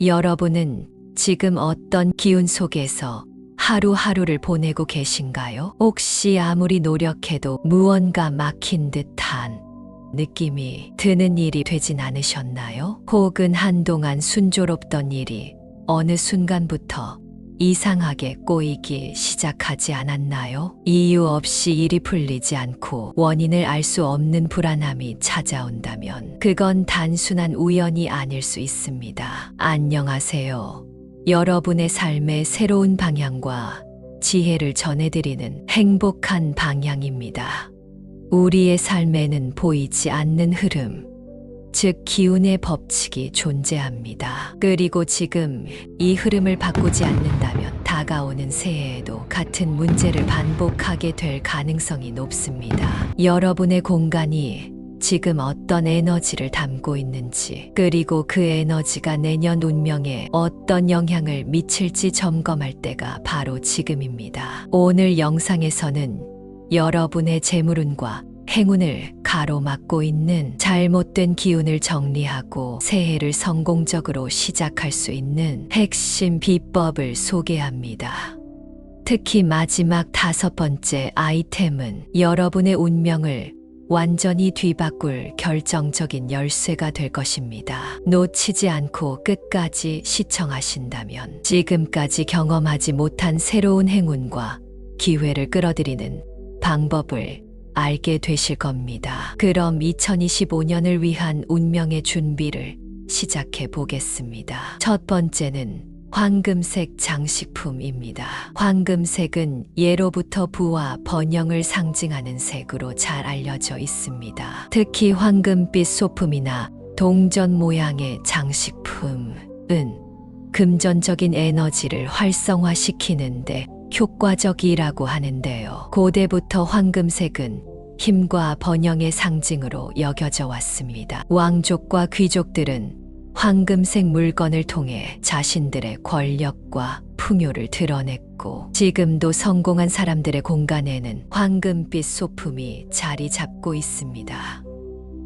여러분은 지금 어떤 기운 속에서 하루하루를 보내고 계신가요? 혹시 아무리 노력해도 무언가 막힌 듯한 느낌이 드는 일이 되진 않으셨나요? 혹은 한동안 순조롭던 일이 어느 순간부터 이상하게 꼬이기 시작하지 않았나요? 이유 없이 일이 풀리지 않고 원인을 알 수 없는 불안함이 찾아온다면 그건 단순한 우연이 아닐 수 있습니다. 안녕하세요. 여러분의 삶의 새로운 방향과 지혜를 전해드리는 행복한 방향입니다. 우리의 삶에는 보이지 않는 흐름, 즉 기운의 법칙이 존재합니다. 그리고 지금 이 흐름을 바꾸지 않는다면 다가오는 새해에도 같은 문제를 반복하게 될 가능성이 높습니다. 여러분의 공간이 지금 어떤 에너지를 담고 있는지, 그리고 그 에너지가 내년 운명에 어떤 영향을 미칠지 점검할 때가 바로 지금입니다. 오늘 영상에서는 여러분의 재물운과 행운을 가로막고 있는 잘못된 기운을 정리하고 새해를 성공적으로 시작할 수 있는 핵심 비법을 소개합니다. 특히 마지막 5번째 아이템은 여러분의 운명을 완전히 뒤바꿀 결정적인 열쇠가 될 것입니다. 놓치지 않고 끝까지 시청하신다면 지금까지 경험하지 못한 새로운 행운과 기회를 끌어들이는 방법을 알게 되실 겁니다. 그럼 2025년을 위한 운명의 준비를 시작해 보겠습니다. 첫 번째는 황금색 장식품입니다. 황금색은 예로부터 부와 번영을 상징하는 색으로 잘 알려져 있습니다. 특히 황금빛 소품이나 동전 모양의 장식품은 금전적인 에너지를 활성화시키는데 효과적이라고 하는데요. 고대부터 황금색은 힘과 번영의 상징으로 여겨져 왔습니다. 왕족과 귀족들은 황금색 물건을 통해 자신들의 권력과 풍요를 드러냈고, 지금도 성공한 사람들의 공간에는 황금빛 소품이 자리 잡고 있습니다.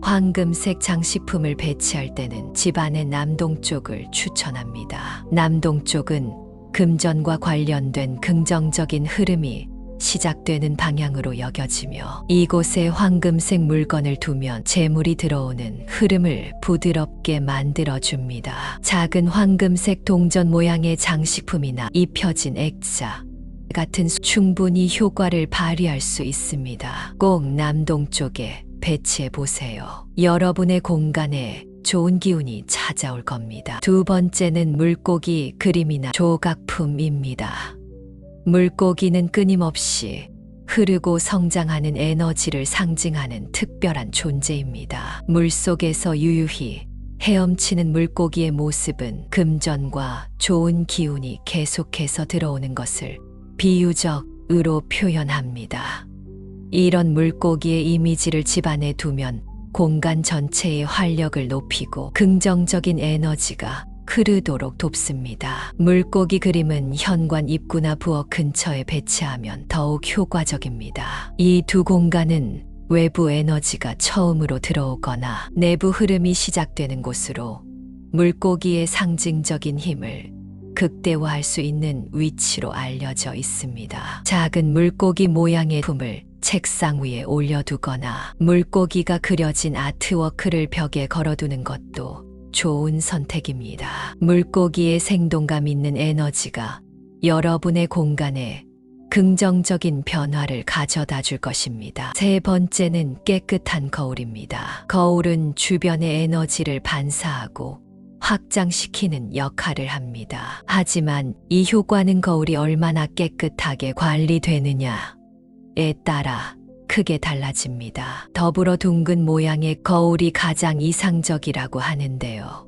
황금색 장식품을 배치할 때는 집안의 남동쪽을 추천합니다. 남동쪽은 금전과 관련된 긍정적인 흐름이 시작되는 방향으로 여겨지며, 이곳에 황금색 물건을 두면 재물이 들어오는 흐름을 부드럽게 만들어줍니다. 작은 황금색 동전 모양의 장식품이나 입혀진 액자 같은 충분히 효과를 발휘할 수 있습니다. 꼭 남동쪽에 배치해 보세요. 여러분의 공간에 좋은 기운이 찾아올 겁니다. 두 번째는 물고기 그림이나 조각품입니다. 물고기는 끊임없이 흐르고 성장하는 에너지를 상징하는 특별한 존재입니다. 물속에서 유유히 헤엄치는 물고기의 모습은 금전과 좋은 기운이 계속해서 들어오는 것을 비유적으로 표현합니다. 이런 물고기의 이미지를 집안에 두면 공간 전체의 활력을 높이고 긍정적인 에너지가 흐르도록 돕습니다. 물고기 그림은 현관 입구나 부엌 근처에 배치하면 더욱 효과적입니다. 이 두 공간은 외부 에너지가 처음으로 들어오거나 내부 흐름이 시작되는 곳으로 물고기의 상징적인 힘을 극대화할 수 있는 위치로 알려져 있습니다. 작은 물고기 모양의 품을 책상 위에 올려두거나 물고기가 그려진 아트워크를 벽에 걸어두는 것도 좋은 선택입니다. 물고기의 생동감 있는 에너지가 여러분의 공간에 긍정적인 변화를 가져다 줄 것입니다. 세 번째는 깨끗한 거울입니다. 거울은 주변의 에너지를 반사하고 확장시키는 역할을 합니다. 하지만 이 효과는 거울이 얼마나 깨끗하게 관리되느냐 에 따라 크게 달라집니다. 더불어 둥근 모양의 거울이 가장 이상적이라고 하는데요.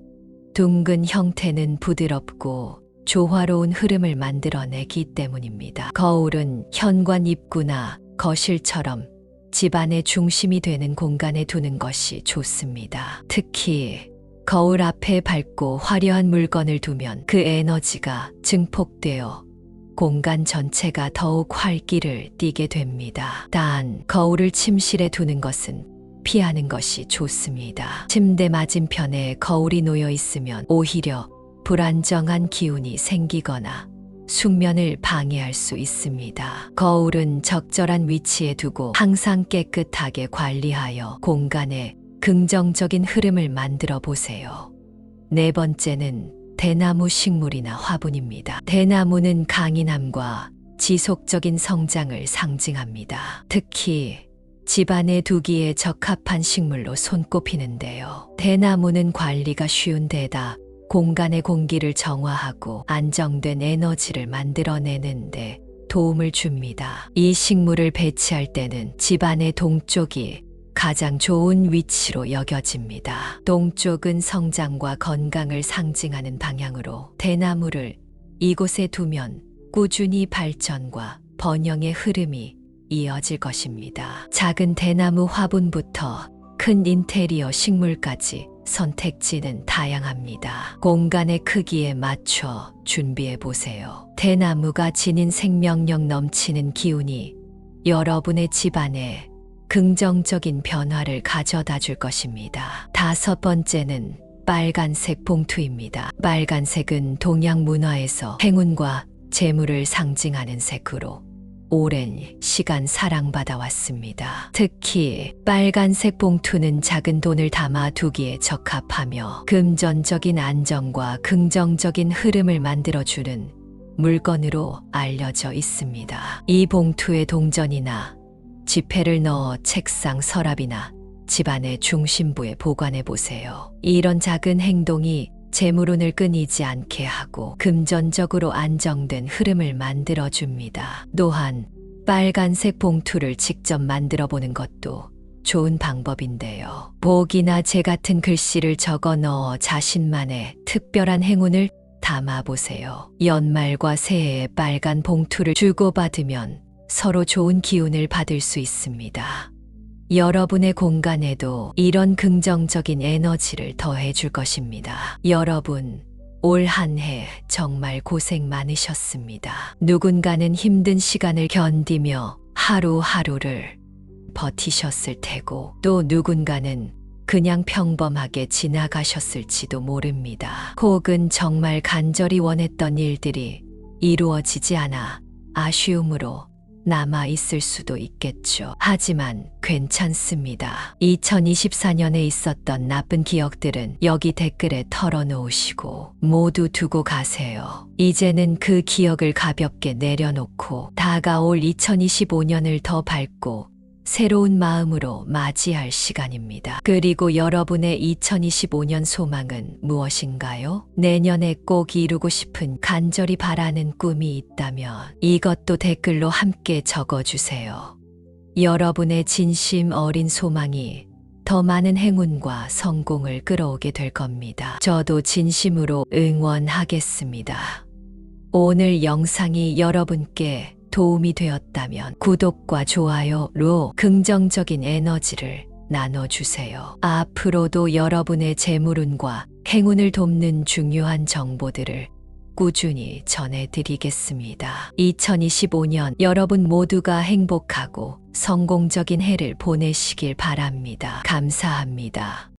둥근 형태는 부드럽고 조화로운 흐름을 만들어내기 때문입니다. 거울은 현관 입구나 거실처럼 집안의 중심이 되는 공간에 두는 것이 좋습니다. 특히 거울 앞에 밝고 화려한 물건을 두면 그 에너지가 증폭되어 공간 전체가 더욱 활기를 띠게 됩니다. 단, 거울을 침실에 두는 것은 피하는 것이 좋습니다. 침대 맞은편에 거울이 놓여 있으면 오히려 불안정한 기운이 생기거나 숙면을 방해할 수 있습니다. 거울은 적절한 위치에 두고 항상 깨끗하게 관리하여 공간에 긍정적인 흐름을 만들어 보세요. 네 번째는 대나무 식물이나 화분입니다. 대나무는 강인함과 지속적인 성장을 상징합니다. 특히 집안에 두기에 적합한 식물로 손꼽히는데요. 대나무는 관리가 쉬운 데다 공간의 공기를 정화하고 안정된 에너지를 만들어내는데 도움을 줍니다. 이 식물을 배치할 때는 집안의 동쪽이 가장 좋은 위치로 여겨집니다. 동쪽은 성장과 건강을 상징하는 방향으로 대나무를 이곳에 두면 꾸준히 발전과 번영의 흐름이 이어질 것입니다. 작은 대나무 화분부터 큰 인테리어 식물까지 선택지는 다양합니다. 공간의 크기에 맞춰 준비해 보세요. 대나무가 지닌 생명력 넘치는 기운이 여러분의 집안에 긍정적인 변화를 가져다 줄 것입니다. 다섯 번째는 빨간색 봉투입니다. 빨간색은 동양 문화에서 행운과 재물을 상징하는 색으로 오랜 시간 사랑받아 왔습니다. 특히 빨간색 봉투는 작은 돈을 담아 두기에 적합하며 금전적인 안정과 긍정적인 흐름을 만들어주는 물건으로 알려져 있습니다. 이 봉투에 동전이나 지폐를 넣어 책상 서랍이나 집안의 중심부에 보관해 보세요. 이런 작은 행동이 재물운을 끊이지 않게 하고 금전적으로 안정된 흐름을 만들어줍니다. 또한 빨간색 봉투를 직접 만들어 보는 것도 좋은 방법인데요. 복이나 재 같은 글씨를 적어 넣어 자신만의 특별한 행운을 담아 보세요. 연말과 새해에 빨간 봉투를 주고받으면 서로 좋은 기운을 받을 수 있습니다. 여러분의 공간에도 이런 긍정적인 에너지를 더해 줄 것입니다. 여러분, 올 한 해 정말 고생 많으셨습니다. 누군가는 힘든 시간을 견디며 하루하루를 버티셨을 테고 또 누군가는 그냥 평범하게 지나가셨을지도 모릅니다. 혹은 정말 간절히 원했던 일들이 이루어지지 않아 아쉬움으로 남아 있을 수도 있겠죠. 하지만 괜찮습니다. 2024년에 있었던 나쁜 기억들은 여기 댓글에 털어놓으시고 모두 두고 가세요. 이제는 그 기억을 가볍게 내려놓고 다가올 2025년을 더 밝고 새로운 마음으로 맞이할 시간입니다. 그리고 여러분의 2025년 소망은 무엇인가요? 내년에 꼭 이루고 싶은 간절히 바라는 꿈이 있다면 이것도 댓글로 함께 적어주세요. 여러분의 진심 어린 소망이 더 많은 행운과 성공을 끌어오게 될 겁니다. 저도 진심으로 응원하겠습니다. 오늘 영상이 여러분께 도움이 되었다면 구독과 좋아요로 긍정적인 에너지를 나눠주세요. 앞으로도 여러분의 재물운과 행운을 돕는 중요한 정보들을 꾸준히 전해드리겠습니다. 2025년 여러분 모두가 행복하고 성공적인 해를 보내시길 바랍니다. 감사합니다.